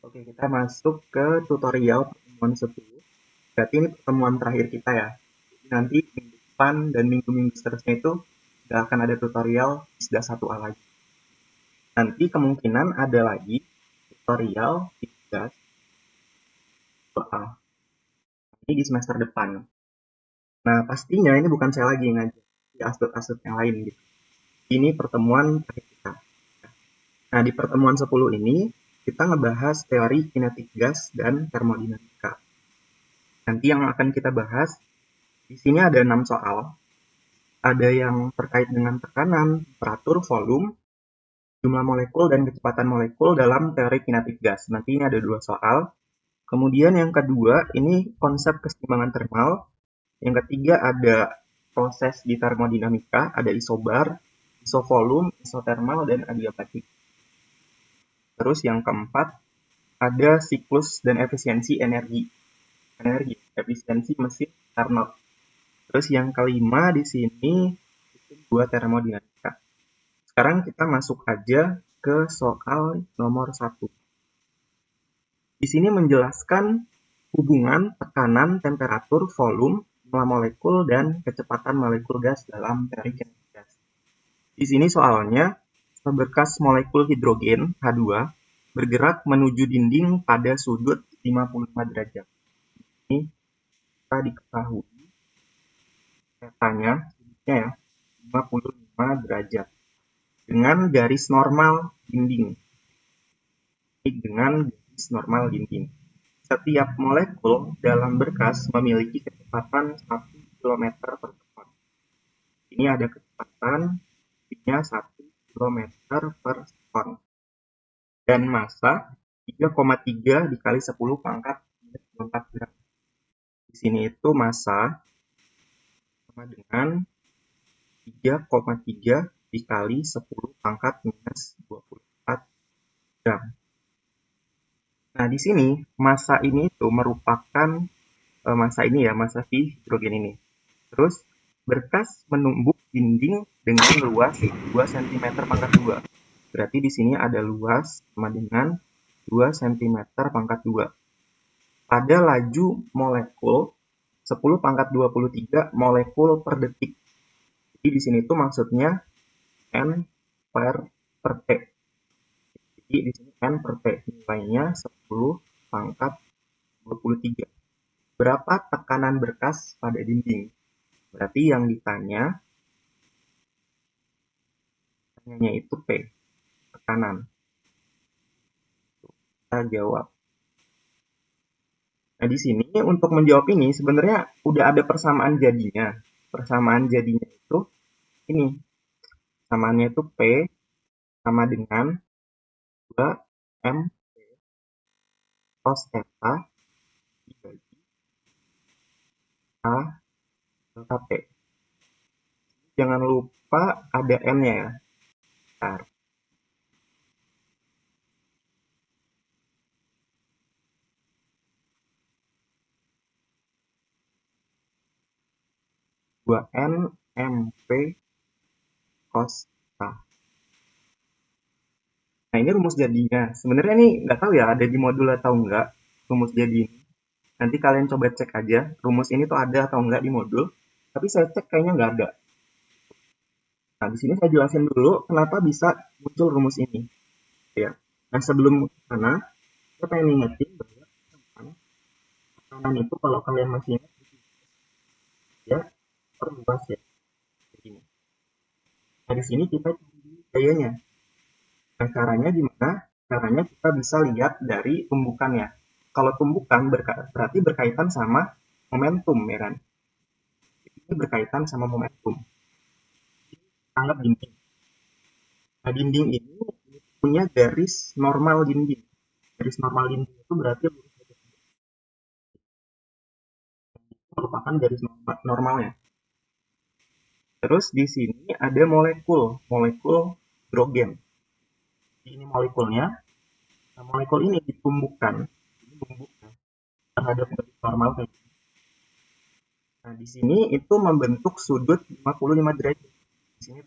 Oke, kita masuk ke tutorial pertemuan 10. Berarti ini pertemuan terakhir kita ya. Nanti minggu depan dan minggu-minggu seterusnya itu nggak akan ada tutorial ISDA 1A lagi. Nanti kemungkinan ada lagi tutorial ISDA 2A. Ini di semester depan. Nah, pastinya ini bukan saya lagi yang ngajar di asut-asut yang lain gitu. Ini pertemuan terakhir kita. Nah, di pertemuan 10 ini kita ngebahas teori kinetik gas dan termodinamika. Nanti yang akan kita bahas, di sini ada 6 soal. Ada yang terkait dengan tekanan, temperatur, volume, jumlah molekul, dan kecepatan molekul dalam teori kinetik gas. Nanti ini ada 2 soal. Kemudian yang kedua, ini konsep keseimbangan termal. Yang ketiga ada proses di termodinamika, ada isobar, isovolume, isotermal, dan adiabatik. Terus yang keempat, ada siklus dan efisiensi energi, efisiensi mesin Carnot. Terus yang kelima di sini itu dua termodinamika. Sekarang kita masuk aja ke soal nomor 1. Di sini menjelaskan hubungan tekanan, temperatur, volume, jumlah molekul, dan kecepatan molekul gas dalam teori kinetik gas. Di sini soalnya seberkas molekul hidrogen H2 bergerak menuju dinding pada sudut 55 derajat. Ini kita diketahui petanya ya 55 derajat dengan garis normal dinding. Setiap molekul dalam berkas memiliki kecepatan 1 km per sekon. Ini ada kecepatan nya 1 km per sekon. Dan massa 3,3 dikali 10 pangkat 24 gram. Di sini itu massa sama dengan 3,3 dikali 10 pangkat minus 24 gram. Nah, di sini massa ini itu merupakan massa ini ya, massa V hidrogen ini. Terus berkas menumbuk dinding dengan luas 2 cm pangkat 2. Berarti di sini ada luas sama dengan 2 cm pangkat 2. Pada laju molekul 10 pangkat 23 molekul per detik. Jadi di sini itu maksudnya N per T. Jadi di sini N per T nilainya 10 pangkat 23. Berapa tekanan berkas pada dinding? Berarti yang ditanya itu P, tekanan. Kita jawab. Nah, di sini untuk menjawab ini sebenarnya udah ada persamaan jadinya. Persamaan jadinya itu ini. Samaannya itu P sama dengan 2 M cos theta dibagi A delta P. Jangan lupa ada M-nya ya. Bentar. Dua N MP cos theta. Nah, ini rumus jadinya. Sebenarnya ini nggak tahu ya ada di modul atau enggak rumus jadi ini. Nanti kalian coba cek aja rumus ini tuh ada atau enggak di modul. Tapi saya cek kayaknya nggak ada. Nah, di sini saya jelasin dulu kenapa bisa muncul rumus ini. Ya. Nah, sebelum sana, saya pengen ingetin bahwa tekanan itu kalau kalian masih ingat ya perluas ya. Begini. Nah, di sini kita cari gayanya. Nah, caranya gimana? Caranya kita bisa lihat dari tumbukannya. Kalau tumbukan berarti berkaitan sama momentum, ya kan? Ini berkaitan sama momentum. Anggap dinding. Nah, dinding ini punya garis normal dinding. Garis normal dinding itu berarti merupakan garis normalnya. Terus di sini ada molekul hidrogen. Ini molekulnya. Nah, molekul ini ditumbuhkan, terhadap garis normal kayak gini. Nah, di sini itu membentuk sudut 55 derajat. Di sini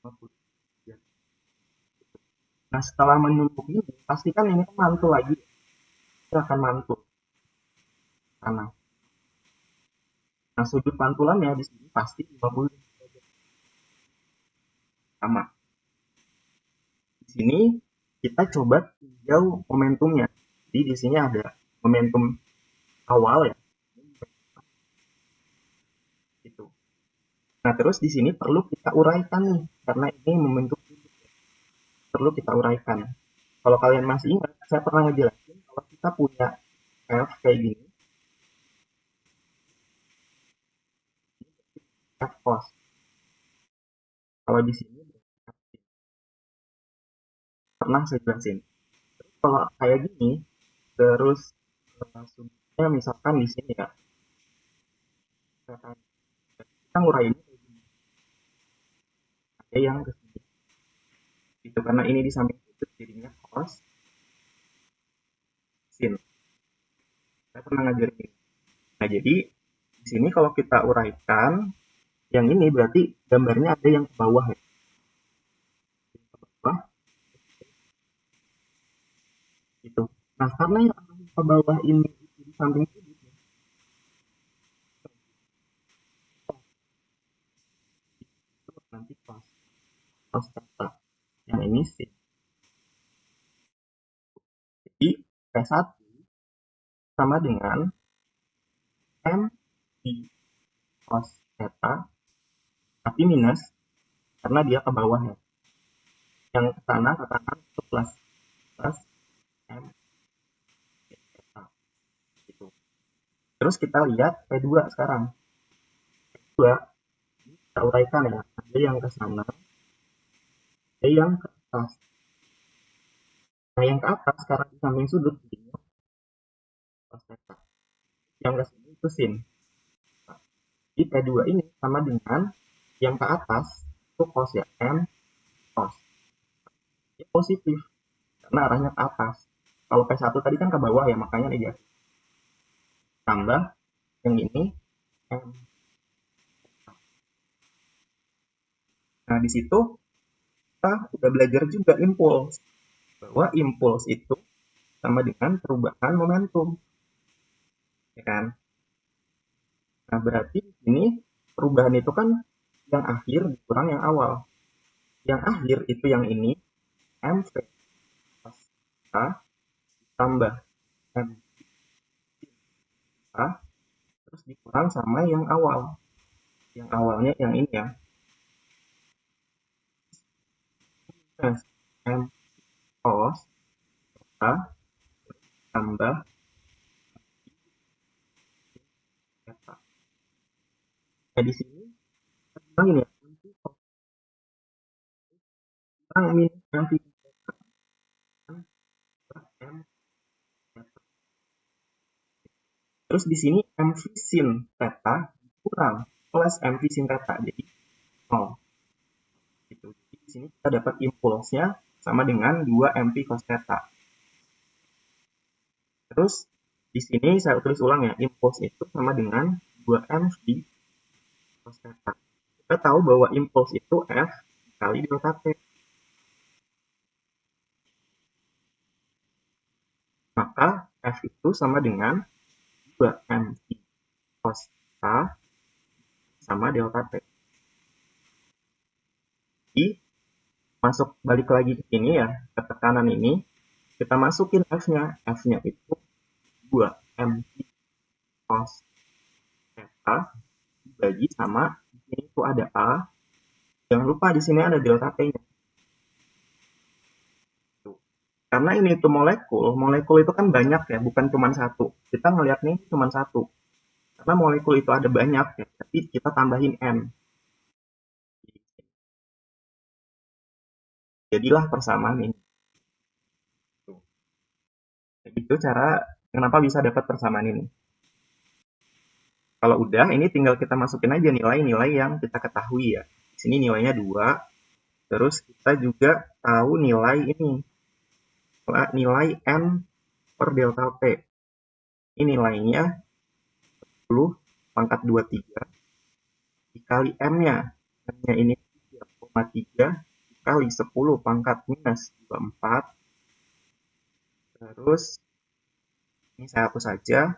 50 derajat. Nah, setelah menumpuk ini, pastikan ini kan mantul lagi. Kita akan mantul sana. Nah, sudut pantulannya di sini pasti 50 derajat sama. Di sini kita coba tinjau momentumnya. Jadi di sini ada momentum awal ya. Gitu. Nah, terus di sini perlu kita uraikan nih, karena ini momentum perlu kita uraikan. Kalau kalian masih ingat, saya pernah ngejelasin kalau kita punya F kayak gini, F cos. Kalau di sini pernah saya jelasin. Terus kalau kayak gini, terus sudutnya misalkan di sini ya, kita nguraiin ada yang ke sini. Gitu, karena ini di samping sudut jadinya cos sin. Saya pernah ngajarin ini. Nah, jadi di sini kalau kita uraikan, yang ini berarti gambarnya ada yang ke bawah ya. Ke bawah, gitu. Nah, karena yang ke bawah ini di samping sudut, itu nanti cos. Cos theta. Yang ini sin. Jadi, P1 sama dengan M di cos theta, tapi minus, karena dia ke bawah ya. Yang ke sana, ke kanan, itu plus. Plus M theta. Gitu. Terus kita lihat P2 sekarang. P2, kita uraikan ya. Ada yang ke sana, ada yang ke atas. Nah, yang ke atas sekarang di samping sudut, jadinya cos theta. Yang ke sini itu sin. Jadi P2 ini sama dengan yang ke atas, itu cos ya, M cos. Ini positif, karena arahnya ke atas. Kalau P1 tadi kan ke bawah ya, makanya negatif. Tambah yang ini M. Nah, di situ kita udah belajar juga impuls. Bahwa impuls itu sama dengan perubahan momentum. Ya kan? Nah, berarti ini perubahan itu kan yang akhir dikurang yang awal. Yang akhir itu yang ini, mv plus k tambah m k terus dikurang sama yang awal. Yang awalnya yang ini ya. Plus m cos k tambah theta. Nah, di sini kita bilang ini ya, kurang minus mv m. Terus di sini mv sin theta kurang plus mv sin theta, jadi 0. Gitu. Jadi di sini kita dapat impulsnya sama dengan 2 mv cos theta. Terus di sini saya tulis ulang ya, impuls itu sama dengan 2 mv cos theta. Kita tahu bahwa impuls itu F kali delta T. Maka F itu sama dengan 2 mv cos theta sama delta T. Jadi masuk balik lagi ke sini ya, ke tekanan ini, kita masukin F-nya. F-nya itu 2 mv cos theta dibagi sama di sini itu ada A. Jangan lupa di sini ada delta T-nya. Karena ini tuh molekul itu kan banyak ya, bukan cuma satu. Kita ngelihat nih cuma satu. Karena molekul itu ada banyak ya, tapi kita tambahin M. Jadilah persamaan ini. Itu cara kenapa bisa dapat persamaan ini. Kalau udah, ini tinggal kita masukin aja nilai-nilai yang kita ketahui ya. Di sini nilainya 2. Terus kita juga tahu nilai ini. Nilai N per delta T. Ini nilainya 10 pangkat 23 dikali M-nya. M-nya ini 3,3 kali 10 pangkat minus 24. Terus ini saya hapus saja.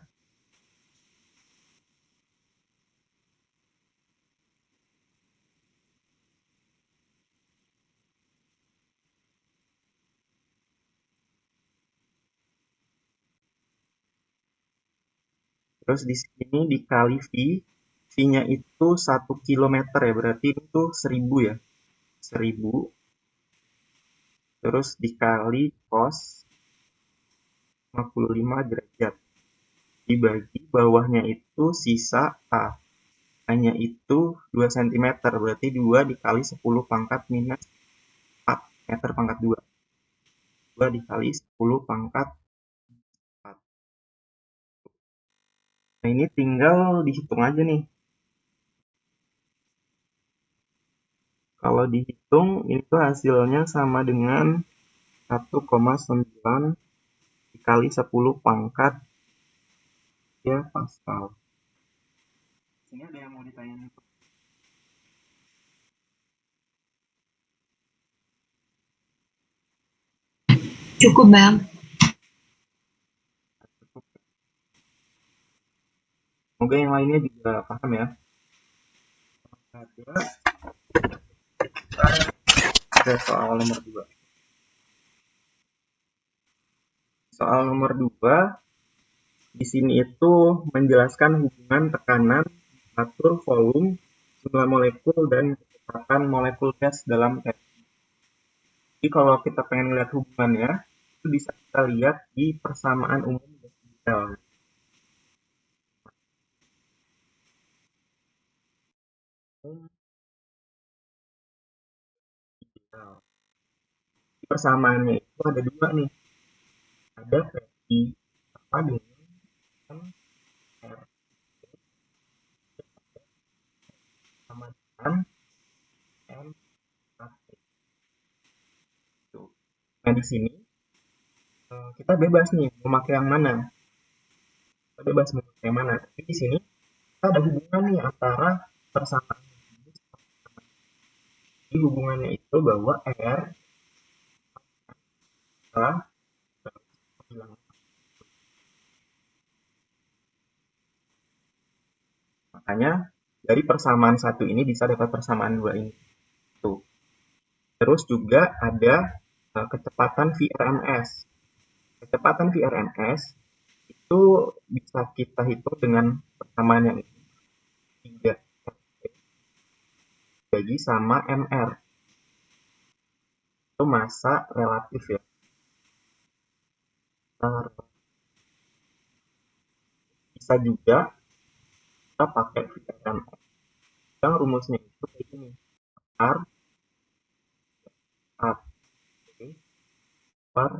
Terus di sini dikali V. V-nya itu 1 kilometer ya, berarti itu 1000 ya. 1000. Terus dikali cos 55 derajat. Dibagi bawahnya itu sisa A. A-nya itu 2 cm, berarti 2 dikali 10 pangkat minus 4 meter pangkat 2. 2 dikali 10 pangkat 4. Nah, ini tinggal dihitung aja nih. Kalau dihitung, itu hasilnya sama dengan 1,9 dikali 10 pangkat ya Pascal. Ini ada yang mau ditanyain? Cukup, Bang. Semoga yang lainnya juga paham ya. Ada soal nomor 2. Soal nomor 2 di sini itu menjelaskan hubungan tekanan, temperatur, volume, jumlah molekul, dan kecepatan molekul gas dalam gas. Jadi kalau kita pengen lihat hubungannya, itu bisa kita lihat di persamaan umum gas ideal. Persamaannya itu ada dua nih. Ada versi apa dengan R sama dengan M. Nah, di sini kita bebas nih memakai yang mana. Kita bebas memakai yang mana. Tapi di sini kita ada hubungan nih antara persamaan. Jadi hubungannya itu bahwa R adalah makanya dari persamaan satu ini bisa dapat persamaan dua ini. Tuh. Terus juga ada kecepatan VRMS. Kecepatan VRMS itu bisa kita hitung dengan persamaan yang ini. 3 bagi sama MR. Itu massa relatif ya. Bisa juga kita pakai VRMS. Yang rumusnya itu kayak gini. R A T per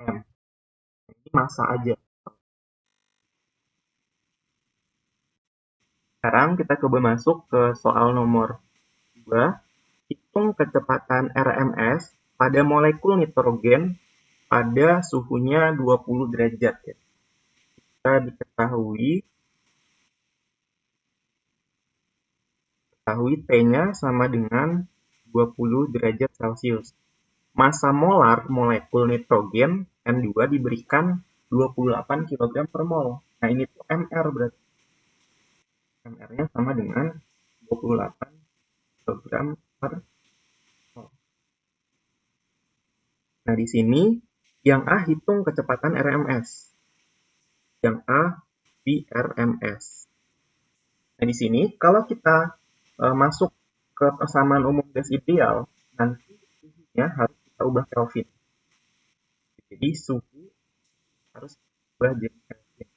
M. Ini massa aja. Sekarang kita coba masuk ke soal nomor 2. Hitung kecepatan RMS pada molekul nitrogen pada suhunya 20 derajat ya. Kita diketahui T-nya sama dengan 20 derajat Celcius. Massa molar molekul nitrogen N2 diberikan 28 kg per mol. Nah, ini tuh MR berarti. MR-nya sama dengan 28 kg per mol. Nah, di sini yang A hitung kecepatan RMS. Yang A VRMS. Nah, di sini kalau kita masuk ke persamaan umum gas ideal, nanti suhunya harus kita ubah Kelvin. Jadi suhu harus ubah jadi Kelvin.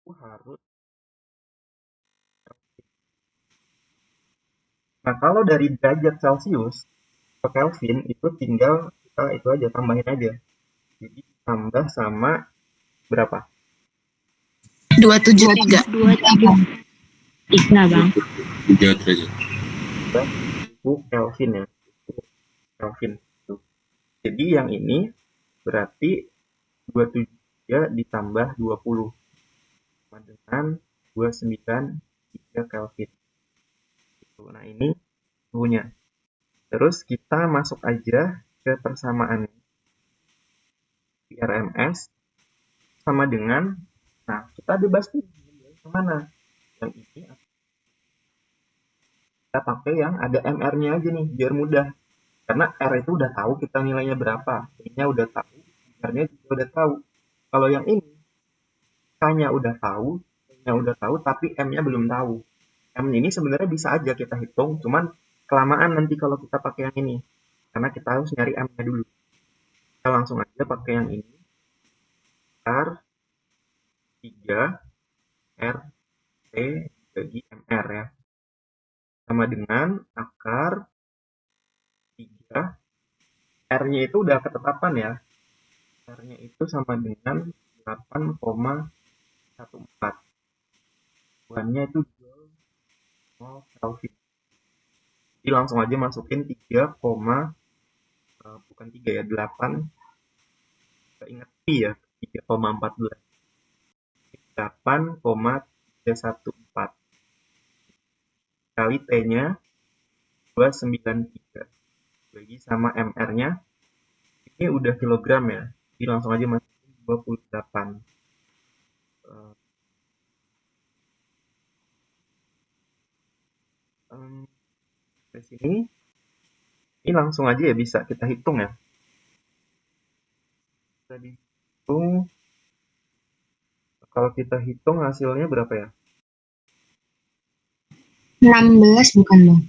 Suhu harus. Nah, kalau dari derajat Celcius ke Kelvin itu tinggal kita itu aja tambahin aja. Jadi tambah sama berapa? 273. 28. Isna, Bang. 3 derajat. Suhu Kelvin ya. Suhu Kelvin. Jadi yang ini berarti 27 ditambah 20 sama dengan 29,3 Kelvin. Nah, ini suhunya. Terus kita masuk aja ke persamaan RMS sama dengan, nah kita bebas nih, yang mana? Yang ini kita pakai yang ada MR-nya aja nih, biar mudah. Karena R itu udah tahu kita nilainya berapa, D-nya udah tahu, R-nya juga udah tahu. Kalau yang ini, K-nya udah tahu, T-nya udah tahu, tapi M-nya belum tahu. M ini sebenarnya bisa aja kita hitung, cuman kelamaan nanti kalau kita pakai yang ini. Karena kita harus nyari M-nya dulu. Kita langsung aja pakai yang ini. R3 RT bagi MR ya. Sama dengan akar 3. R-nya itu udah ketetapan ya. R-nya itu sama dengan 8,14. Buannya itu 0 Kelvin. Jadi langsung aja masukin 3, bukan 3 ya, 8. Gak ingat pi ya, 3,14. 8,314 kali T-nya 293 bagi sama MR-nya ini udah kilogram ya, jadi langsung aja masukin 28. Dari sini ini langsung aja ya bisa kita hitung ya, bisa dihitung. Kalau kita hitung hasilnya berapa ya? 16 bukan bang?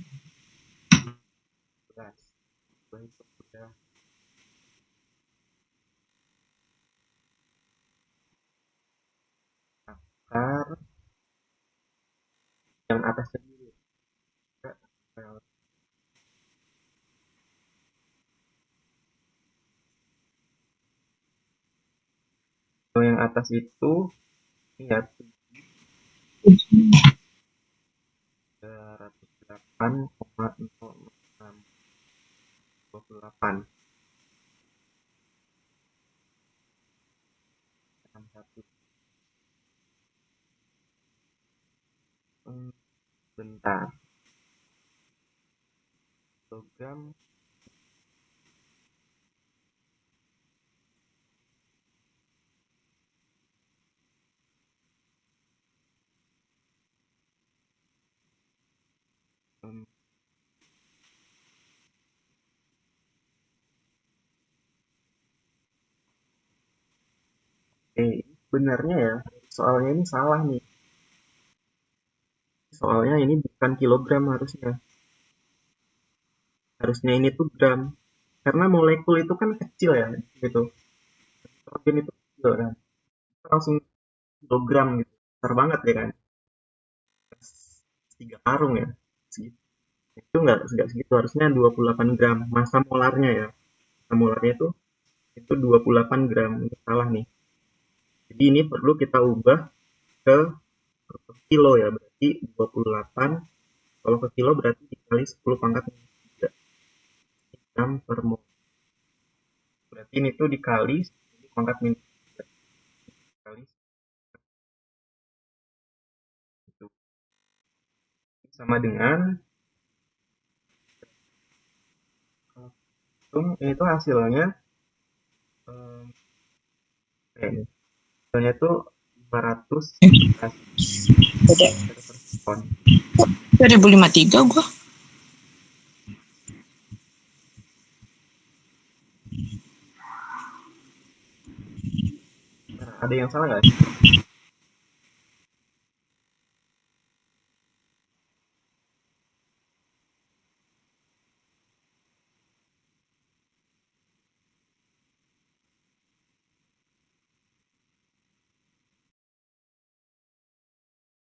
11. Gua hitung udah. Akar yang atasnya dulu. Kalau yang atas itu ini ya 308,0628 61. Bentar. Kilogram sebenarnya ya soalnya ini salah nih. Soalnya ini bukan kilogram harusnya. Harusnya ini tuh gram. Karena molekul itu kan kecil ya gitu. Nitrogen itu kecil kan. Kita langsung kilogram gitu. Besar banget ya kan. 3 karung ya. Segitu. Itu nggak segitu, harusnya 28 gram. Massa molarnya ya. Massa molarnya itu 28 gram. Itu salah nih. Jadi ini perlu kita ubah ke kilo ya. Berarti 28. Kalau ke kilo berarti dikali 10 pangkat 3 gram per mol. Berarti ini tuh dikali 10 pangkat minus 3. Dikali itu. Sama dengan ini tuh hasilnya ini. Hasilnya itu 500 meter per sekon. 2053 gua. Nah, ada yang salah nggak?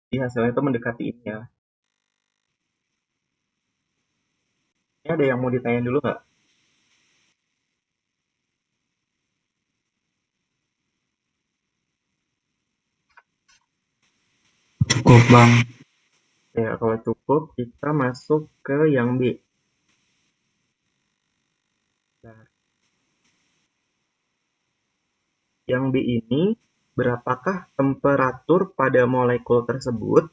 Jadi hasilnya itu mendekati ini ya. Ini ada yang mau ditanya dulu nggak? Cukup bang. Ya, kalau cukup kita masuk ke yang B. Nah, yang B ini berapakah temperatur pada molekul tersebut.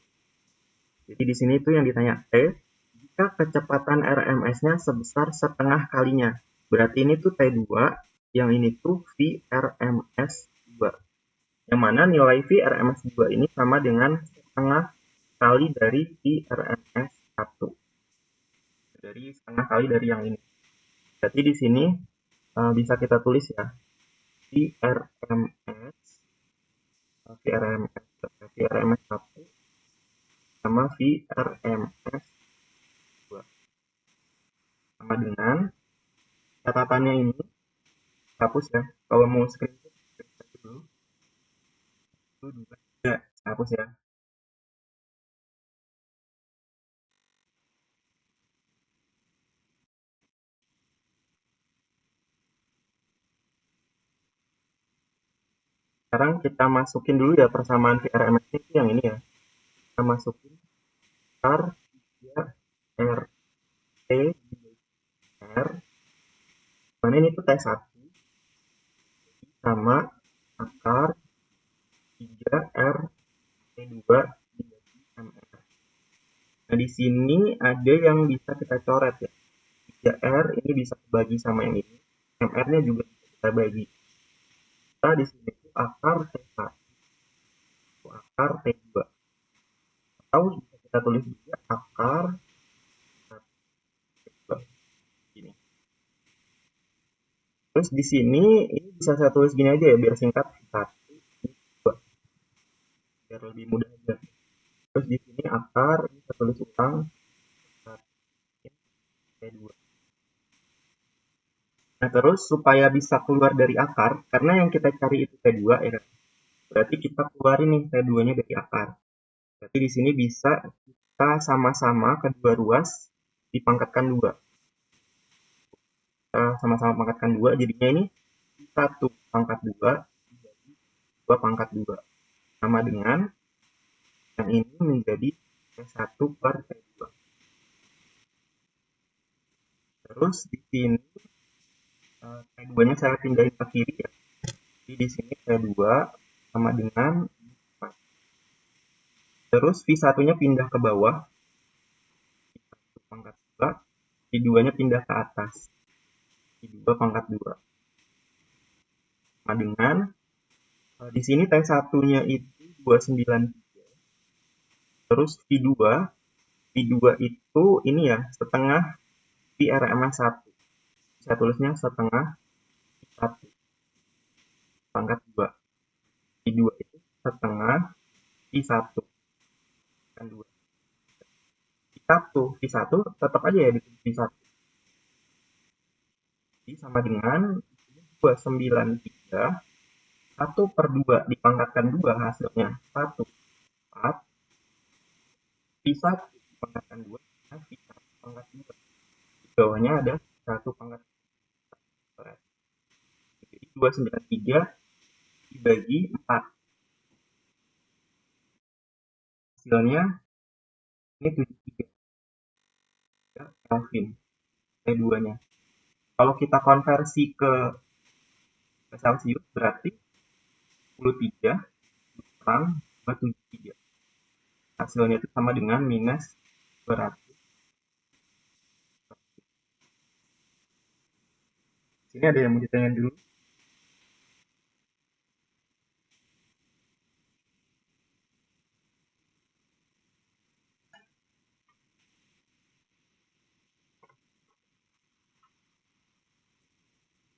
Jadi di sini itu yang ditanya T, jika kecepatan RMS-nya sebesar setengah kalinya. Berarti ini tuh T2, yang ini tuh VRMS2. Yang mana nilai VRMS2 ini sama dengan setengah kali dari VRMS1. Dari setengah kali dari yang ini. Jadi di sini bisa kita tulis ya, VRMS1 sama VRMS2 sama dengan catatannya ini hapus ya. Kalau mau screenshot dulu itu 2 hapus ya. Sekarang kita masukin dulu ya persamaan VRMS itu yang ini ya. Kita masukin R 3 R T R, mana ini tuh T1 sama akar 3 R T2 dibagi MR. Nah di sini ada yang bisa kita coret ya. 3R ini bisa dibagi sama yang ini, MR-nya juga bisa kita bagi. Kita di sini itu akar T1, akar T2. Atau bisa kita tulis juga akar T2. Gini. Terus di sini ini bisa saya tulis gini aja ya biar singkat, 1, 2. Biar lebih mudah aja. Terus di sini akar ini saya tulis ulang T2. Nah, terus supaya bisa keluar dari akar, karena yang kita cari itu T2 ya. Berarti kita keluarin nih T2-nya dari akar. Berarti di sini bisa kita sama-sama kedua ruas dipangkatkan 2. Kita sama-sama pangkatkan 2, jadinya ini 1 pangkat 2 dibagi 2 pangkat 2. Sama dengan yang ini menjadi T1 per T2. Terus di sini T2-nya saya pindahin ke kiri ya. Jadi di sini T2 sama dengan 4. Terus V1-nya pindah ke bawah. V1 pangkat 2. V2-nya pindah ke atas. V2 pangkat 2. Sama dengan di sini T1-nya itu 293. Terus V2 itu ini ya, setengah VRMS1. Saya tulisnya setengah V1 pangkat 2. V2 itu setengah V1 kan 2. V1 tetap aja ya di V1. Jadi sama dengan 293, 1 per 2 dipangkatkan 2 hasilnya 1, 4. V1 dipangkatkan 2, V1 pangkat 2. Di bawahnya ada 1 pangkat 2. Jadi 293 dibagi 4. Hasilnya ini 73 Kelvin T2-nya. Kalau kita konversi ke Celsius berarti 23 kurang 273. Hasilnya itu sama dengan minus 200. Sini ada yang mau ditanya dulu?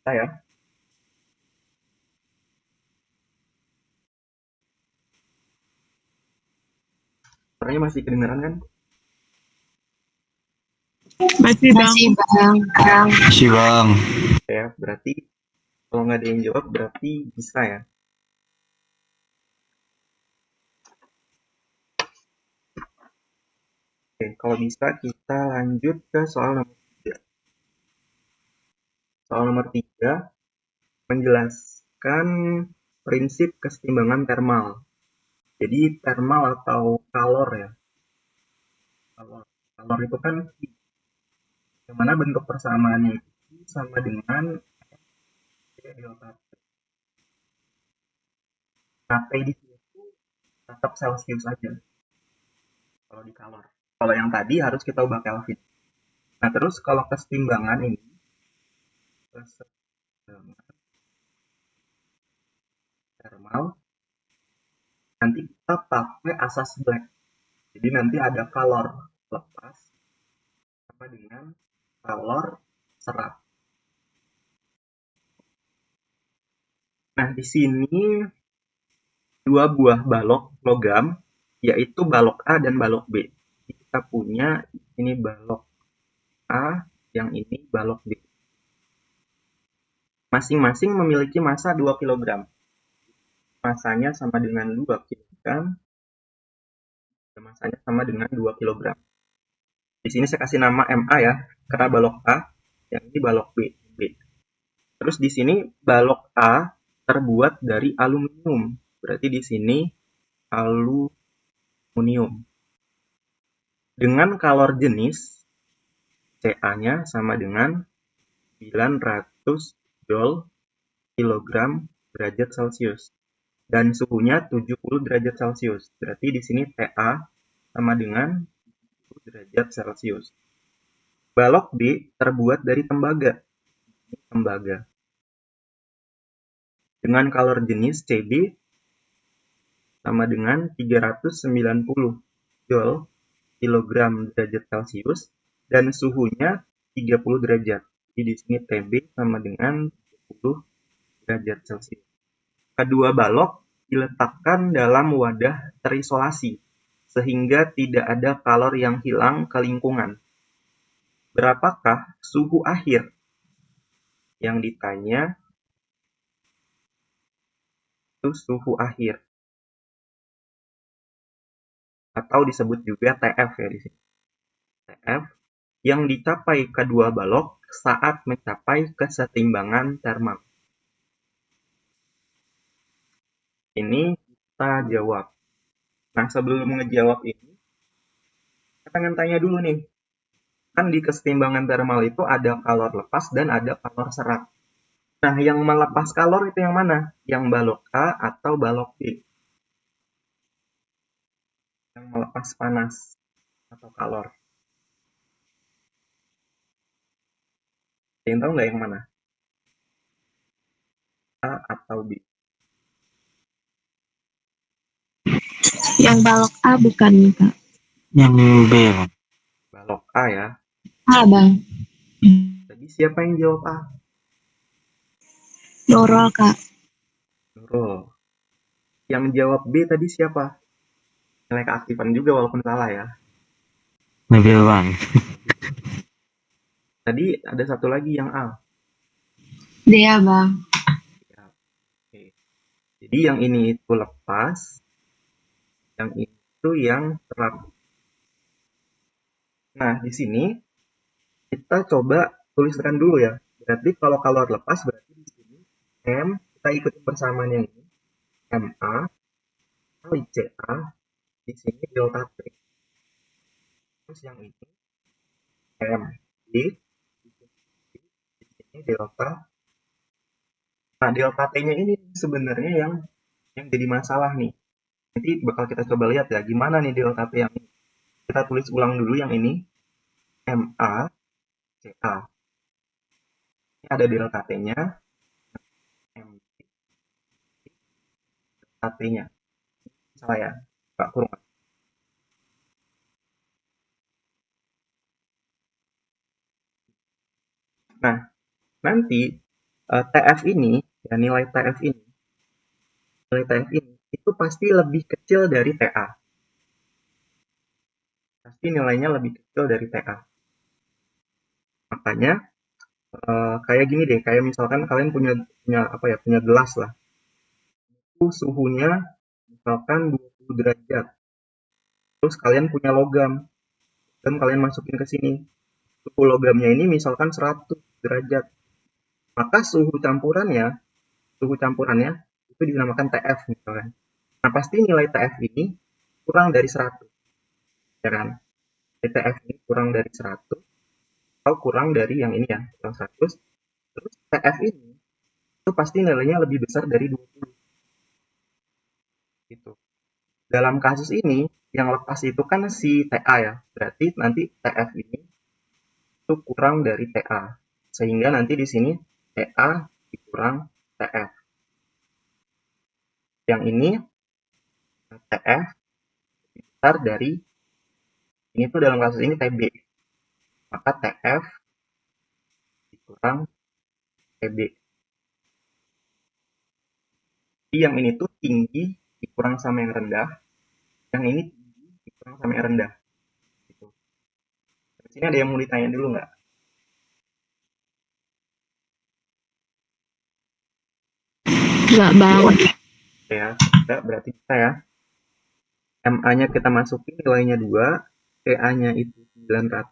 Saya suaranya masih kedengaran kan? Masih bang. Masih bang. Masih bang. Ya, berarti kalau nggak ada yang jawab berarti bisa ya. Oke, kalau bisa kita lanjut ke soal nomor 3. Soal nomor 3 menjelaskan prinsip kesetimbangan termal. Jadi termal atau kalor ya. Kalor itu kan yang mana bentuk persamaannya itu sama dengan delta T. Nah, T di sini tuh tetap Celsius aja kalau di kalor. Kalau yang tadi harus kita ubah Kelvin. Nah, terus kalau kesetimbangan ini, kesetimbangan thermal, nanti kita pakai asas Black. Jadi nanti ada kalor lepas sama dengan kalor serat. Nah, di sini dua buah balok logam, yaitu balok A dan balok B. Kita punya ini balok A, yang ini balok B. Masing-masing memiliki massa 2 kg. Masanya sama dengan 2 kg. Masanya sama dengan 2 kg. Di sini saya kasih nama MA ya, karena balok A, yang ini balok B. Terus di sini balok A terbuat dari aluminium. Berarti di sini aluminium. Dengan kalor jenis, Ca-nya sama dengan 900 Joule kilogram derajat Celcius. Dan suhunya 70 derajat Celcius. Berarti di sini Ta sama dengan 70 derajat Celcius. Balok B terbuat dari tembaga. Tembaga. Dengan kalor jenis Cb sama dengan 390 Joule kilogram derajat Celcius dan suhunya 30 derajat. Jadi di sini Tb sama dengan 30 derajat Celcius. Kedua balok diletakkan dalam wadah terisolasi sehingga tidak ada kalor yang hilang ke lingkungan. Berapakah suhu akhir? Yang ditanya itu suhu akhir. Atau disebut juga TF ya di sini. TF yang dicapai kedua balok saat mencapai kesetimbangan termal. Ini kita jawab. Nah, sebelum ngejawab ini, kita pengen tanya dulu nih. Kan di kesetimbangan termal itu ada kalor lepas dan ada kalor serat. Nah, yang melepas kalor itu yang mana? Yang balok A atau balok B? Yang melepas panas atau kalor. Kalian tahu nggak yang mana? A atau B? Yang balok A bukan, Kak? Yang B, Bang. Balok A ya. A, Bang. Tadi siapa yang jawab A? Nurul, Kak. Nurul. Yang jawab B tadi siapa? Nilai keaktifan juga walaupun salah ya. Nabil, Bang. Tadi ada satu lagi yang A. Dia, Bang. Ya, oke. Jadi yang ini itu lepas, yang itu yang serat. Nah, di sini kita coba tuliskan dulu ya. Berarti kalau kalor lepas berarti di sini M, kita ikuti persamaan yang ini. MA kali CA, di sini delta T. Terus yang ini M, di sini delta. Nah, delta T-nya ini sebenarnya yang jadi masalah nih. Nanti bakal kita coba lihat ya, gimana nih delta T yang ini. Kita tulis ulang dulu yang ini. MA CA. Ini ada delta T-nya. M, delta T-nya. Salah ya, Pak kurung. Nah, nanti TF ini, ya nilai TF ini itu pasti lebih kecil dari TA. Pasti nilainya lebih kecil dari TA. Makanya kayak gini deh, kayak misalkan kalian punya gelas lah. Itu suhunya misalkan 20 derajat. Terus kalian punya logam dan kalian masukin ke sini. Suhu logamnya ini misalkan 100 derajat. Maka suhu campurannya itu dinamakan TF misalkan. Nah, pasti nilai TF ini kurang dari 100. Ya kan? TF ini kurang dari 100 atau kurang dari yang ini ya, kurang 100. Terus TF ini itu pasti nilainya lebih besar dari 20. Gitu. Dalam kasus ini, yang lepas itu kan si TA ya. Berarti nanti TF ini itu kurang dari TA. Sehingga nanti di sini TA dikurang TF. Yang ini TF besar dari ini tuh dalam kasus ini TB. Maka TF dikurang TB. Jadi yang ini tuh tinggi dikurang sama yang rendah. Yang ini tinggi dikurang sama yang rendah. Gitu. Di sini ada yang mau ditanya dulu nggak? Enggak, Bang. Ya, enggak, berarti bisa ya. MA-nya kita masukin nilainya 2, TA-nya itu 900,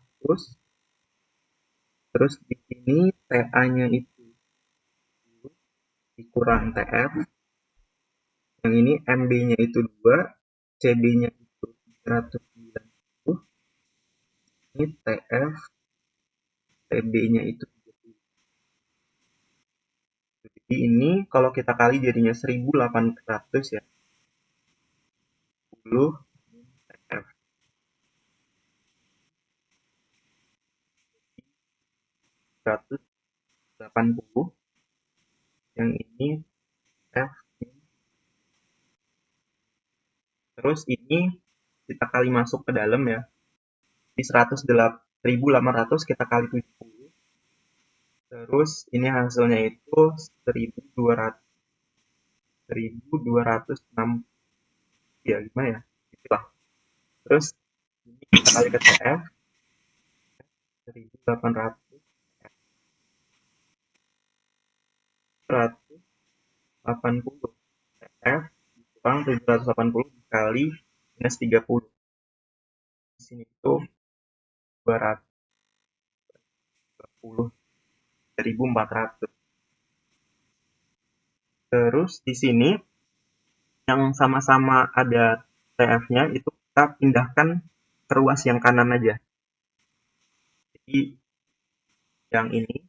terus di sini TA-nya itu dikurang TF, yang ini MB-nya itu 2, CB-nya itu 390, ini TF, TB-nya itu 30. Jadi ini kalau kita kali jadinya 1800 ya, 10 TF. 180, yang ini F, terus ini kita kali masuk ke dalam ya, di 108.800 kita kali 70, terus ini hasilnya itu 1206 ya, gimana ya, itulah. Terus ini kita kali ke TF 1800, 180 TF dikurang 780 dikali minus 30, di sini itu 220.400. Terus di sini yang sama-sama ada TF-nya itu kita pindahkan ke ruas yang kanan aja. Jadi yang ini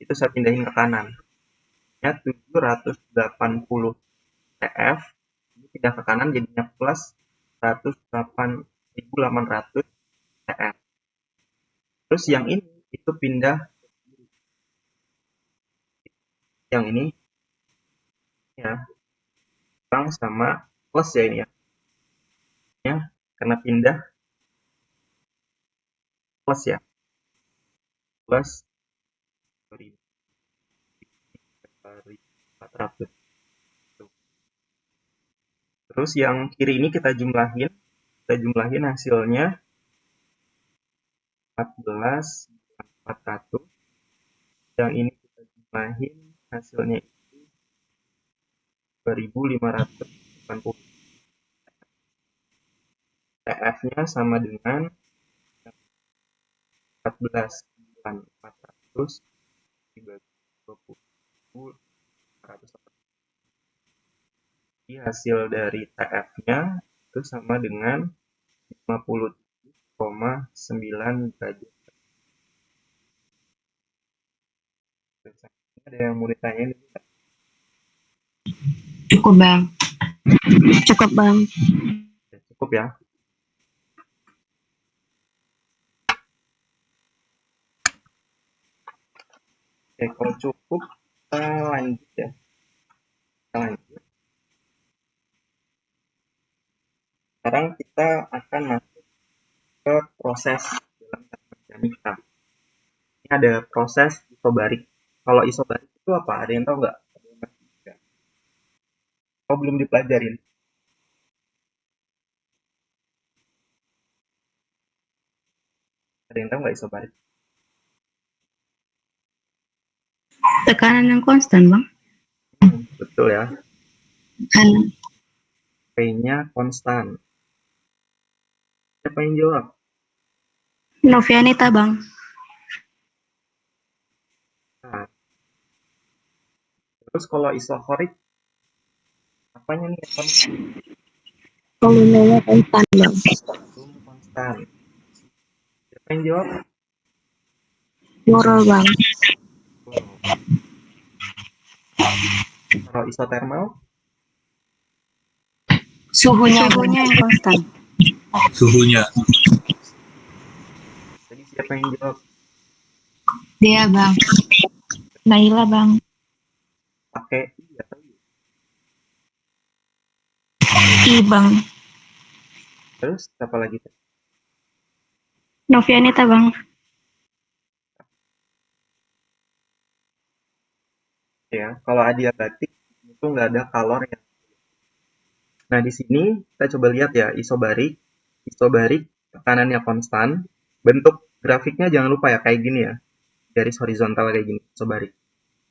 itu saya pindahin ke kanan. Ya 780 TF ini pindah ke kanan jadinya plus 108.800 TF. Terus yang ini itu pindah yang ini ya kurang sama plus ya ini ya karena pindah plus ya plus 400. Terus yang kiri ini kita jumlahin hasilnya 14.400. Yang ini kita jumlahin hasilnya itu 2.580. TF-nya sama dengan 14.400 dibagi 20.480. Jadi hasil dari TF-nya itu sama dengan 57,9 derajat. Ada yang mau ditanyain? Cukup, Bang. Cukup, Bang. Cukup ya. Oke, kalau cukup kita lanjut ya. Kita lanjut. Sekarang kita akan masuk ke proses dalam termodinamika. Ini ada proses isobarik. Kalau isobarik itu apa? Ada yang tahu nggak? Oh, belum dipelajarin. Ada yang tahu nggak isobarik? Tekanan yang konstan, Bang. Betul ya. Tekanan. P-nya konstan. Siapa yang jawab? Novianita, Bang. Nah, terus kalau isokorik, apanya nih yang konstan? Volumenya konstan, Bang. Volume konstan. Siapa yang jawab? Moral, Bang. Kalau isotermal? Suhunya yang konstan. Suhunya. Tadi siapa yang jawab? Dia bang. Naila bang. Pakai I atau U? I bang. Terus siapa lagi? Novianita bang. Ya, kalau adiabatik itu nggak ada kalor ya. Nah, di sini kita coba lihat ya isobarik. Isobarik tekanannya konstan. Bentuk grafiknya jangan lupa ya kayak gini ya. Garis horizontal kayak gini, isobarik.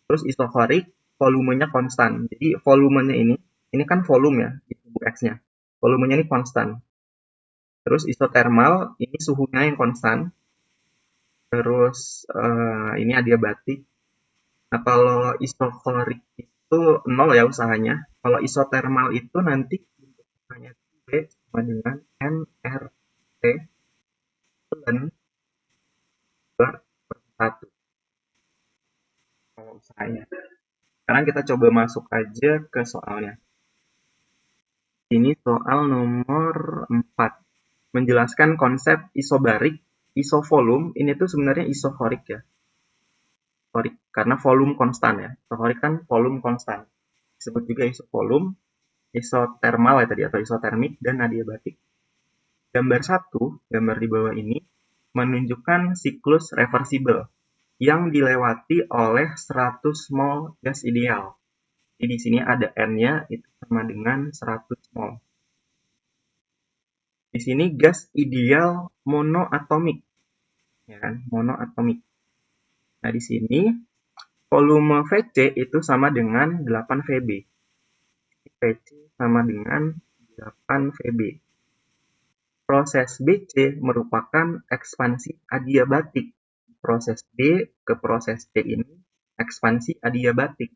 Terus isokorik volumenya konstan. Jadi volumenya ini kan volume ya di tubuh X-nya. Volumenya ini konstan. Terus isotermal ini suhunya yang konstan. Terus ini adiabatik. Nah, kalau isokorik itu 0 ya usahanya. Kalau isotermal itu nanti bentuknya B sama dengan nRT dan 2/1 kalau usahanya. Sekarang kita coba masuk aja ke soalnya. Ini soal nomor 4. Menjelaskan konsep isobarik, isovolume, ini tuh sebenarnya isokorik ya. Korik, karena volume konstan ya. Isokorik kan volume konstan. Disebut juga isovolume, isotermal ya tadi, atau isotermik, dan adiabatik. Gambar 1, gambar di bawah ini, menunjukkan siklus reversibel yang dilewati oleh 100 mol gas ideal. Jadi di sini ada N-nya itu sama dengan 100 mol. Di sini gas ideal monoatomik, ya kan? Monoatomik. Nah, di sini volume Vc itu sama dengan 8 Vb. Vc sama dengan 8 Vb. Proses Bc merupakan ekspansi adiabatik. Proses B ke proses C ini ekspansi adiabatik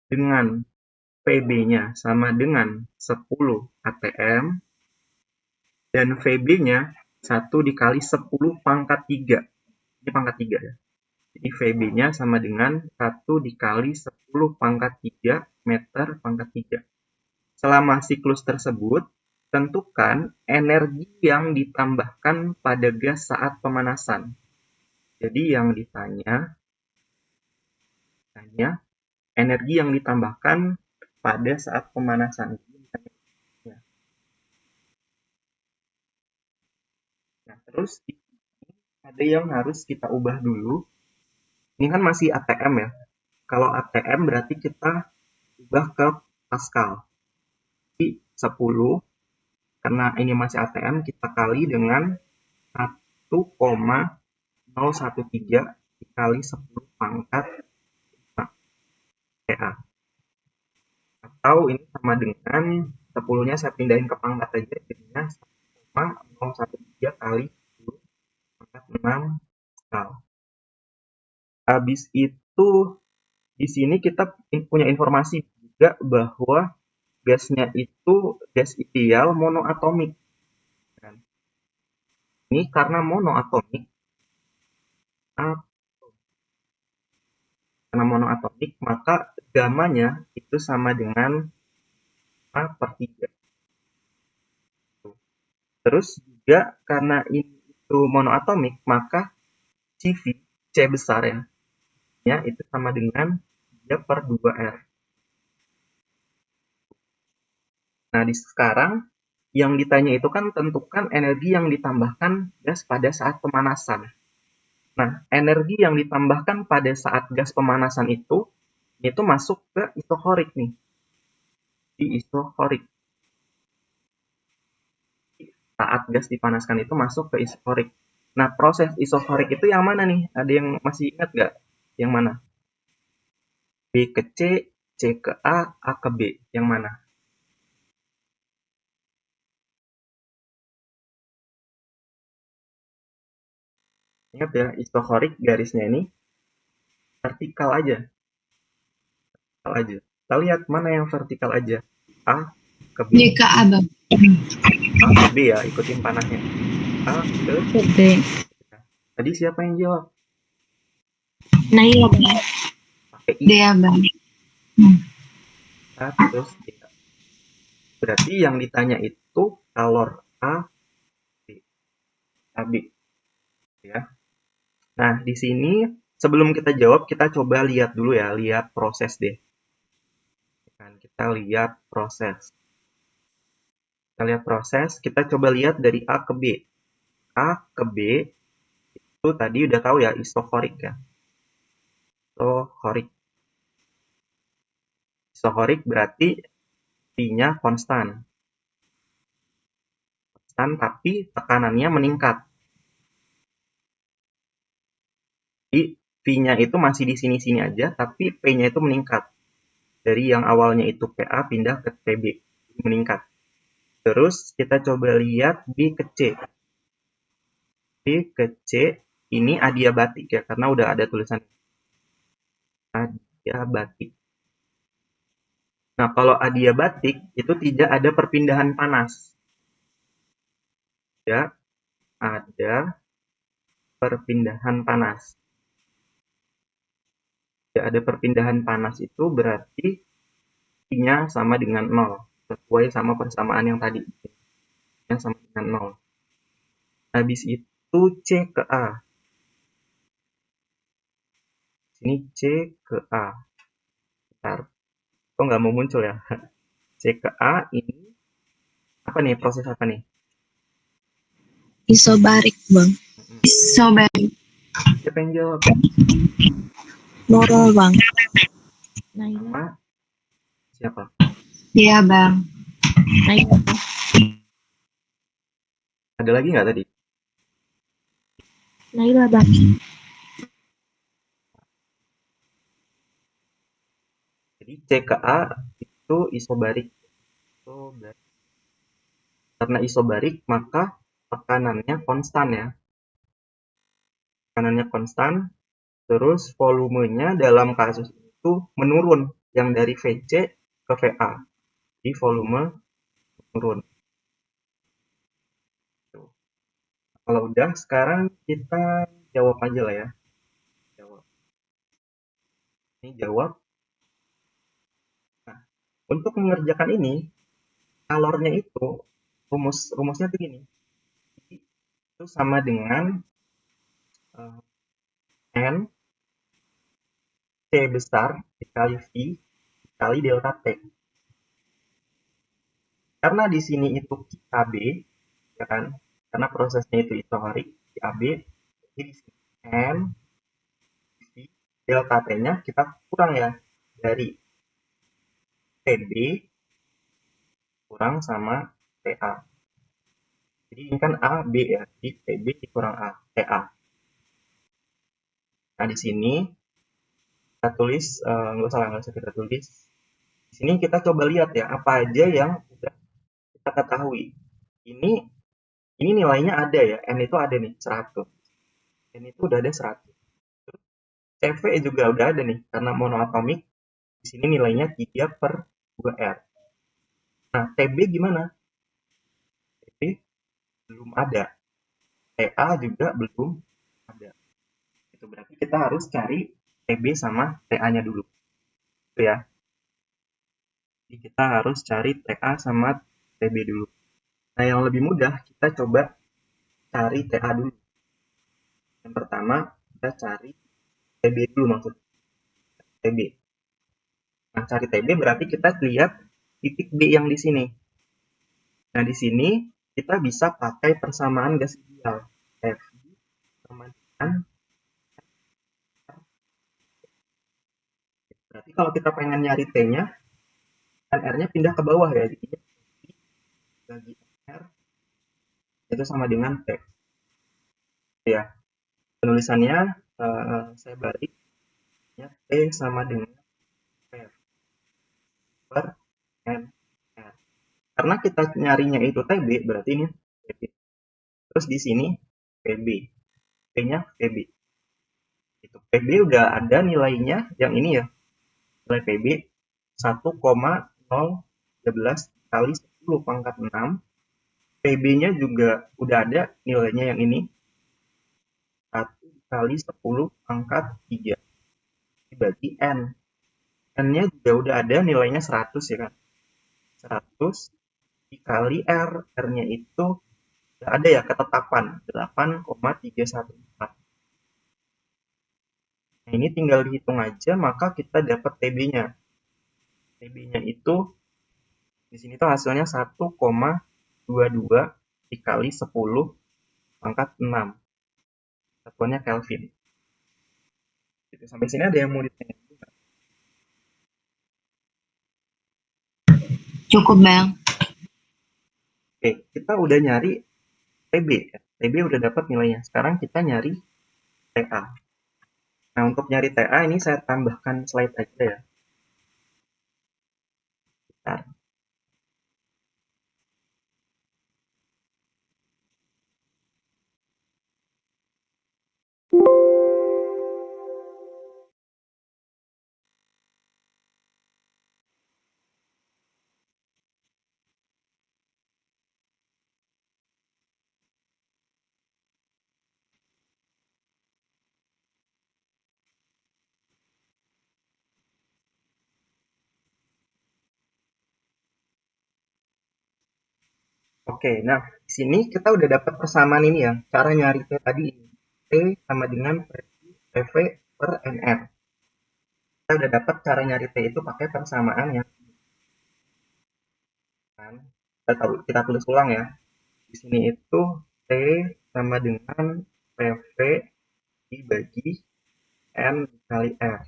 dengan Vb-nya sama dengan 10 atm dan Vb-nya 1 dikali 10 pangkat 3. Ini pangkat 3 ya. Jadi Vb-nya sama dengan 1 dikali 10 pangkat 3 meter pangkat 3. Selama siklus tersebut, tentukan energi yang ditambahkan pada gas saat pemanasan. Jadi yang ditanya energi yang ditambahkan pada saat pemanasan. Nah, terus ada yang harus kita ubah dulu. Ini kan masih ATM ya. Kalau ATM berarti kita ubah ke Pascal. Jadi 10, karena ini masih ATM, kita kali dengan 1,013 dikali 10 pangkat PA. Atau ini sama dengan 10-nya saya pindahin ke pangkat aja, jadinya 1,013 kali 10 pangkat 6 Pascal. Habis itu di sini kita punya informasi juga bahwa gasnya itu gas ideal monoatomik. Ini karena monoatomik, maka gamanya itu sama dengan A/3. Terus juga karena ini itu monoatomik, maka CV, C besar ya itu sama dengan 3/2R. Nah, di sekarang yang ditanya itu kan tentukan energi yang ditambahkan gas pada saat pemanasan. Nah, energi yang ditambahkan pada saat gas pemanasan itu masuk ke isokorik nih. Di isokorik. Saat gas dipanaskan itu masuk ke isokorik. Nah, proses isokorik itu yang mana nih? Ada yang masih ingat nggak? Yang mana? B ke C, C ke A ke B. Yang mana? Ingat ya, isokorik garisnya ini vertikal aja. Kita lihat mana yang vertikal aja. A ke B. B ke A bang. A ke B ya, ikutin panahnya. A ke B. Tadi siapa yang jawab? Naila bang. Pakai I. Dia bang. A terus D. Berarti yang ditanya itu kalor A, B, AB, ya. Nah, di sini sebelum kita jawab, kita coba lihat dulu ya, lihat proses deh. Kan kita lihat proses. Kita lihat proses, kita coba lihat dari A ke B. A ke B itu tadi udah tahu ya, isokorik ya. Isokorik. Isokorik berarti V-nya konstan. Konstan tapi tekanannya meningkat. Jadi V-nya itu masih di sini-sini aja, tapi P-nya itu meningkat. Dari yang awalnya itu PA pindah ke PB. Meningkat. Terus kita coba lihat B ke C. B ke C ini adiabatik ya, karena udah ada tulisan adiabatik. Nah, kalau adiabatik itu tidak ada perpindahan panas. Tidak ada perpindahan panas. Tidak ada perpindahan panas itu berarti I-nya sama dengan 0. Sesuai sama persamaan yang tadi. I-nya sama dengan 0. Habis itu C ke A. Sini C ke A. Bentar. Kok nggak mau muncul ya? C ke A ini apa nih? Proses apa nih? Isobarik, Bang. Isobarik. Siapa yang jawab? Nurul, Bang. Naila. Sama siapa? Iya, Bang. Naila. Ada lagi nggak tadi? Naila, Bang. Jadi C ke A itu isobarik. Karena isobarik maka tekanannya konstan ya. Tekanannya konstan, terus volumenya dalam kasus itu menurun yang dari VC ke VA. Jadi volume menurun. Kalau udah, sekarang kita jawab aja lah ya. Jawab. Ini jawab. Nah, untuk mengerjakan ini, kalornya itu rumusnya tuh gini. Itu sama dengan N C besar dikali V dikali delta T. Karena di sini itu KB, ya kan? Karena prosesnya itu isobarik KB, jadi di sini N V delta T-nya kita kurang ya dari TB kurang sama TA. Jadi ini kan A, B ya, jadi TB dikurang A, TA. Nah di sini kita tulis, nggak usah kita tulis. Di sini kita coba lihat ya, apa aja yang udah kita ketahui. Ini nilainya ada ya, N itu ada nih, 100. N itu udah ada 100. CV juga udah ada nih, karena monoatomik. Di sini nilainya 3/2R. Nah, TB gimana? TB belum ada. TA juga belum ada. Itu berarti kita harus cari TB sama TA-nya dulu. Itu ya. Jadi kita harus cari TA sama TB dulu. Nah, yang lebih mudah kita coba cari TA dulu. Yang pertama, kita cari TB dulu maksudnya. TB. Nah, cari TB berarti kita lihat titik B yang di sini. Nah, di sini kita bisa pakai persamaan gas ideal. F sama dengan berarti kalau kita pengen nyari T-nya, kan R-nya pindah ke bawah ya. Jadi bagi R itu sama dengan T. Ya, penulisannya saya balik. T sama dengan F per N R. Karena kita nyarinya itu TB, berarti ini TB. Terus di sini PB. P-nya PB. Itu PB udah ada nilainya yang ini ya. Nilai PB 1,013 kali 10 pangkat 6. PB-nya juga udah ada nilainya yang ini. 1 kali 10 pangkat 3. Dibagi N. N-nya juga udah ada nilainya 100 ya kan. 100 dikali R. R-nya itu nggak ada ya ketetapan, 8,314. Nah, ini tinggal dihitung aja, maka kita dapat TB-nya. TB-nya itu di sini tuh hasilnya 1,22 dikali 10 pangkat 6. Satuannya Kelvin. Gitu. Sampai sini ada yang mau ditanya? Cukup, Bang. Oke, kita udah nyari TB. TB udah dapat nilainya. Sekarang kita nyari TA. Nah, untuk nyari TA ini saya tambahkan slide aja ya. Bentar. Oke, nah di sini kita udah dapat persamaan ini ya. Cara nyari T tadi ini. T sama dengan PV per NR. Kita udah dapat cara nyari T itu pakai persamaan ya. Kita tulis ulang ya. Di sini itu T sama dengan PV dibagi N dikali R.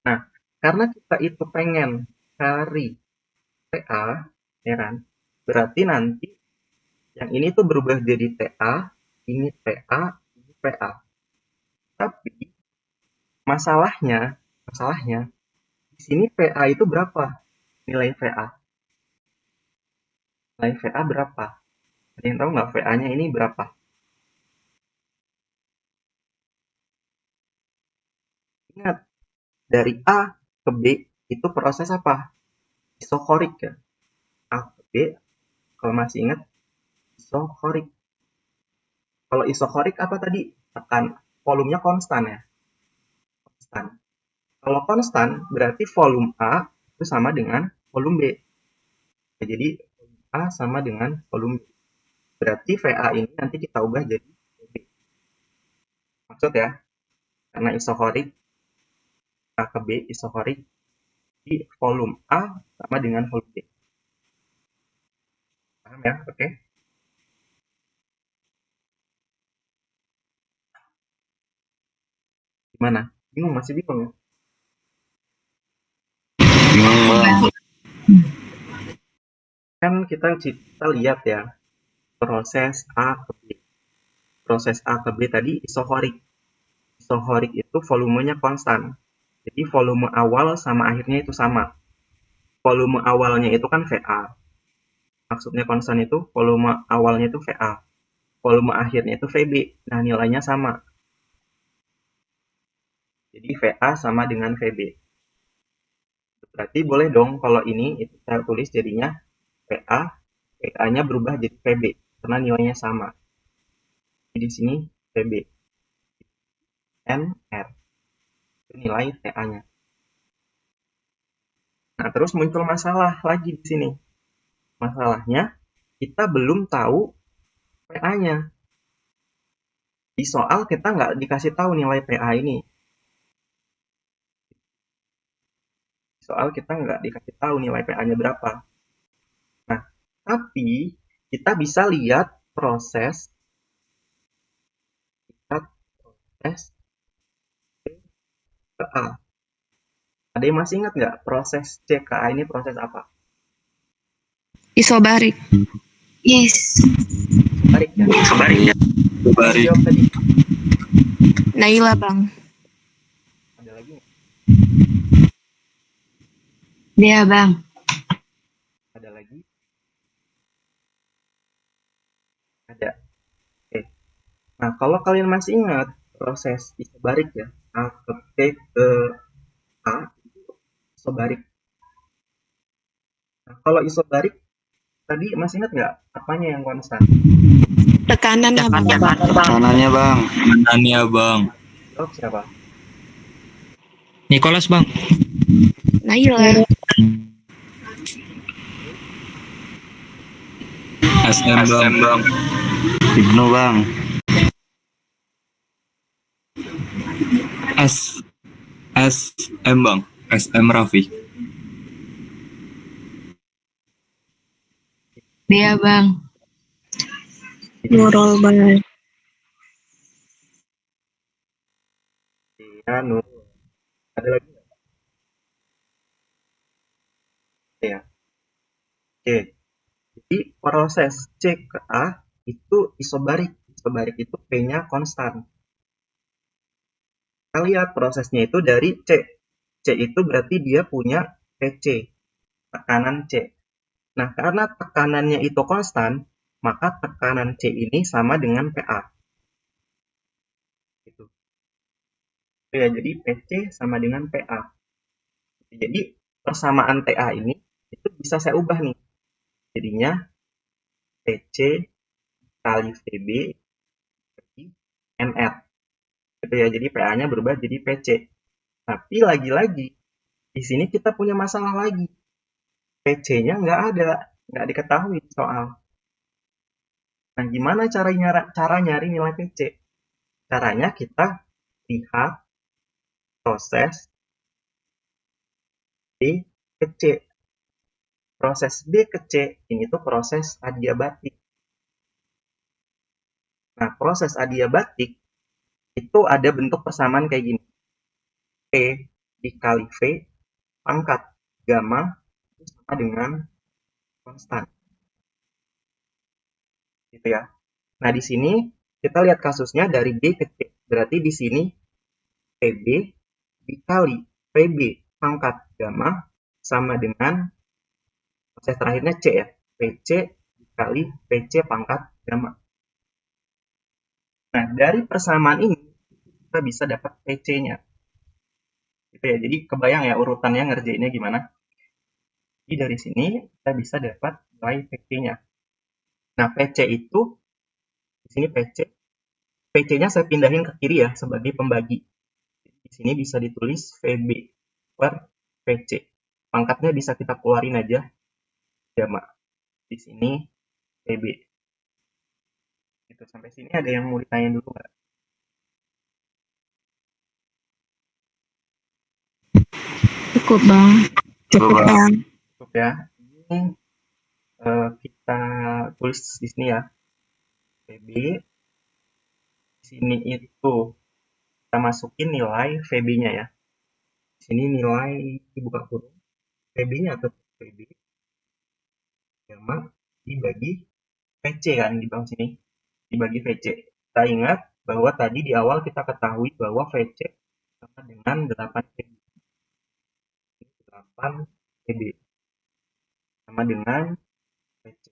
Nah, karena kita itu pengen cari TA, ya kan? Berarti nanti yang ini tuh berubah jadi TA, ini TA, ini PA. Tapi masalahnya di sini PA itu berapa? Nilai VA. Nilai VA berapa? Ada yang tahu nggak VA-nya ini berapa? Ingat, dari A ke B itu proses apa? Isokorik ya. A ke B, kalau masih ingat, isokorik. Kalau isokorik apa tadi? Tekan volumenya konstan ya. Konstan. Kalau konstan berarti volume A itu sama dengan volume B. Jadi volume A sama dengan volume B. Berarti VA ini nanti kita ubah jadi B. Maksud ya, karena isokorik A ke B isokorik, di volume A sama dengan volume B. Paham ya? Oke. Gimana? Bingung? Masih bingung ya? Kan kita lihat ya, proses A ke B. Proses A ke B tadi isokorik. Isokorik itu volumenya konstan. Jadi volume awal sama akhirnya itu sama. Volume awalnya itu kan VA. Maksudnya konstan itu volume awalnya itu VA. Volume akhirnya itu VB. Nah, nilainya sama. Jadi VA sama dengan VB. Berarti boleh dong kalau ini itu saya tulis jadinya VA, VA-nya berubah jadi VB karena nilainya sama. Jadi di sini VB. NR. Itu nilai TA-nya. Nah, terus muncul masalah lagi di sini. Masalahnya kita belum tahu PA-nya. Di soal kita nggak dikasih tahu nilai PA ini. Soal kita nggak dikasih tahu nilai PA-nya berapa. Nah, tapi kita bisa lihat proses CKA. Ada yang masih ingat nggak proses CKA ini proses apa? Isobarik. Yes. Isobarik ya? Isobarik. Jawab tadi. Naila, Bang. Ada lagi nggak? Dia, Bang. Ada lagi? Ada. Oke. Nah, kalau kalian masih ingat proses isobarik ya, A ke P ke A, isobarik. Nah, kalau isobarik, tadi masih ingat nggak apanya yang konstan? Tekanannya, Bang. Tekanannya bang. Tekanannya, Bang. Jawab siapa? Nicholas, Bang. Naila. SM bang. Ibnu bang. SM bang. SM Raffi. Dea bang. Nurul bang. Iya, Nurul. Ada lagi nggak? Ya. Oke. Jadi proses C ke A itu isobarik. Isobarik itu P-nya konstan. Kita lihat prosesnya itu dari C. C itu berarti dia punya PC, tekanan C. Nah, karena tekanannya itu konstan, maka tekanan C ini sama dengan PA. Gitu. Ya, jadi PC sama dengan PA. Jadi persamaan TA ini itu bisa saya ubah nih. Jadinya PC kali VB bagi NR. Gitu ya. Jadi PA-nya berubah jadi PC. Tapi lagi-lagi di sini kita punya masalah lagi. PC-nya nggak ada, nggak diketahui soal. Nah, gimana cara nyari nilai PC? Caranya kita lihat proses B ke C. Proses B ke C ini tuh proses adiabatik. Nah, proses adiabatik itu ada bentuk persamaan kayak gini. P dikali V pangkat gamma itu sama dengan konstan. Gitu ya. Nah, di sini kita lihat kasusnya dari B ke C. Berarti di sini PB dikali PB pangkat gamma sama dengan proses terakhirnya C ya. PC dikali PC pangkat gamma. Nah, dari persamaan ini kita bisa dapat PC-nya. Gitu ya. Jadi kebayang ya urutannya ngerjainnya gimana. Jadi dari sini kita bisa dapat nilai PC-nya. Nah, PC itu di sini PC. PC-nya saya pindahin ke kiri ya sebagai pembagi. Di sini bisa ditulis VB per PC. Pangkatnya bisa kita keluarin aja gamma. Di sini VB. Itu sampai sini ada yang mau ditanya dulu nggak? Cukup bang. Cukup bang. Cukup ya. Ini kita tulis di sini ya. VB. Di sini itu kita masukin nilai VB-nya ya. Di sini nilai dibuka kurung. VB-nya atau VB gamma dibagi VC kan di bawah sini. Dibagi VC. Kita ingat bahwa tadi di awal kita ketahui bahwa VC sama dengan 8 VB. 8 VB sama dengan VC.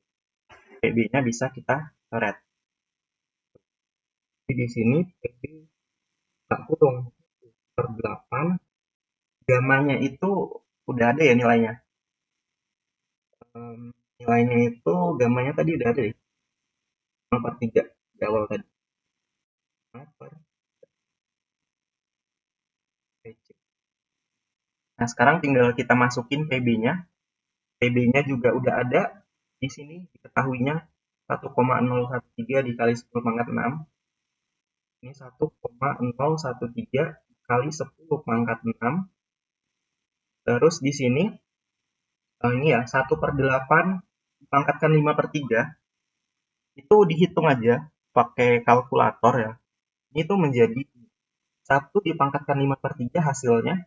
VB-nya bisa kita coret. Jadi di sini VB tak kurung per 8. Gamanya itu udah ada ya nilainya. Nilainya itu gamanya tadi udah ada ya. 0 per 3 di awal tadi. 0 per VC. Nah, sekarang tinggal kita masukin PB-nya. PB-nya juga udah ada di sini diketahuinya 1,013 dikali 10 pangkat 6. Ini 1,013 kali 10 pangkat 6. Terus di sini ini ya 1/8 dipangkatkan 5/3 itu dihitung aja pakai kalkulator ya. Ini tuh menjadi 1 dipangkatkan 5/3 hasilnya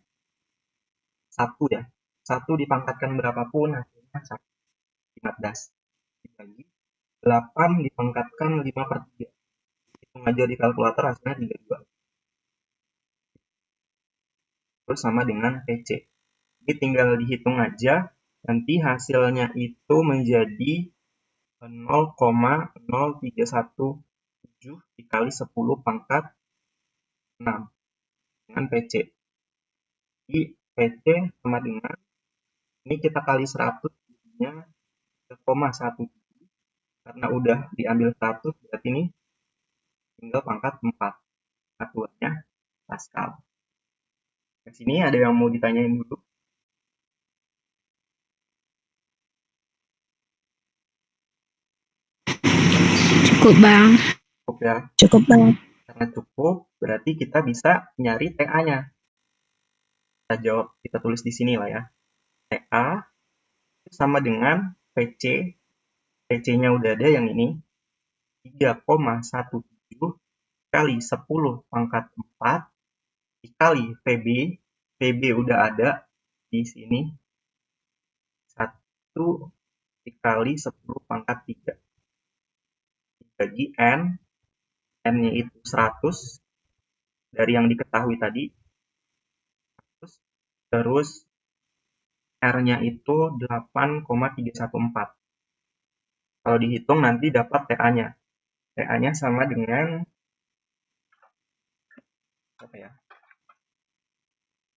1 ya. 1 dipangkatkan berapapun hasilnya 15 dibagi 8 dipangkatkan 5/3. Hitung aja di kalkulator hasilnya 32. Terus sama dengan PC. Jadi tinggal dihitung aja, nanti hasilnya itu menjadi 0,0317 dikali 10 pangkat 6 dengan PC. Jadi PC sama dengan, ini kita kali 100, jadinya 3,1. Karena udah diambil 100, berarti ini tinggal pangkat 4. Satuannya Pascal. Di sini ada yang mau ditanyain dulu? Cukup bang. Cukup ya. Cukup bang. Karena cukup, berarti kita bisa nyari TA-nya. Kita tulis di sini lah ya. TA sama dengan PC. PC-nya udah ada yang ini. 3,17 kali 10 pangkat 4 dikali VB. VB udah ada di sini. 1 dikali 10 pangkat 3. Dibagi N. N-nya itu 100. Dari yang diketahui tadi. Terus R-nya itu 8,314. Kalau dihitung nanti dapat TA-nya. TA-nya sama dengan apa ya?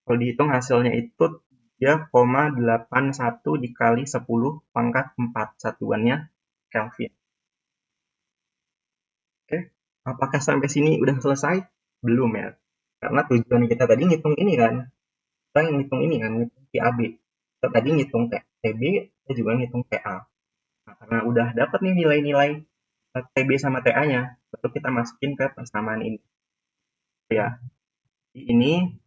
Kalau dihitung hasilnya itu 3,81 dikali 10 pangkat 4. Satuannya Kelvin. Oke, apakah sampai sini udah selesai? Belum ya. Karena tujuan kita tadi ngitung ini kan. Kita ngitung ini kan, ngitung PAB. Kita tadi ngitung TB, kita juga ngitung TA. Nah, karena udah dapat nih nilai-nilai TB sama TA-nya, baru kita masukin ke persamaan ini. Ya, ini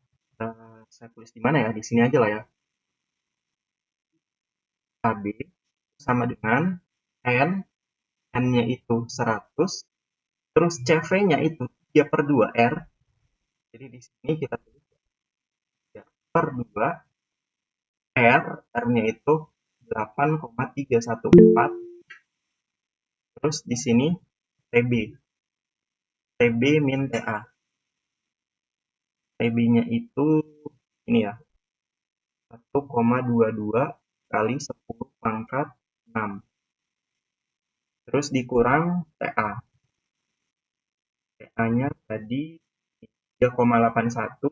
saya tulis di mana ya? Di sini aja lah ya. AB sama dengan N, N-nya itu 100, terus CV-nya itu 3/2 R. Jadi di sini kita tulis 3/2 R, R-nya itu 8,314. Terus di sini TB. TB min TA. TB-nya itu ini ya. 1,22 kali 10 pangkat 6. Terus dikurang TA. TA-nya tadi 3,81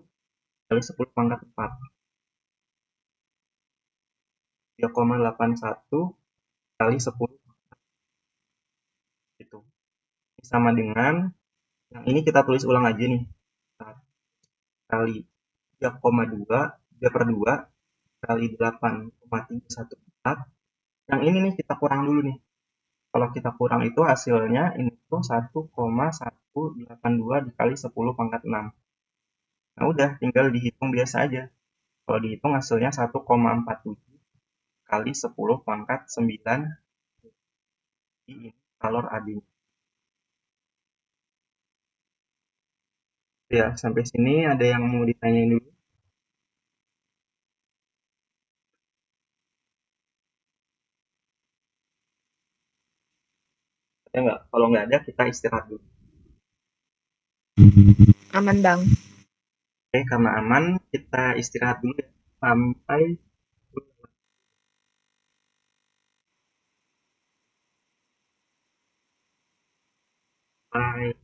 kali 10 pangkat 4. 3,81 kali 10 itu. Sama dengan yang ini kita tulis ulang aja nih. Kali 3,2 3/2 kali 8,314. Yang ini nih kita kurang dulu nih. Kalau kita kurang itu hasilnya ini tuh 1,182 dikali 10 pangkat 6. Nah udah tinggal dihitung biasa aja. Kalau dihitung hasilnya 1,47 kali 10 pangkat 9. Ini kalor AB-nya. Ya, sampai sini ada yang mau ditanyain dulu? Ada nggak? Kalau nggak ada, kita istirahat dulu. Aman bang. Oke, karena aman, kita istirahat dulu ya. Sampai bye.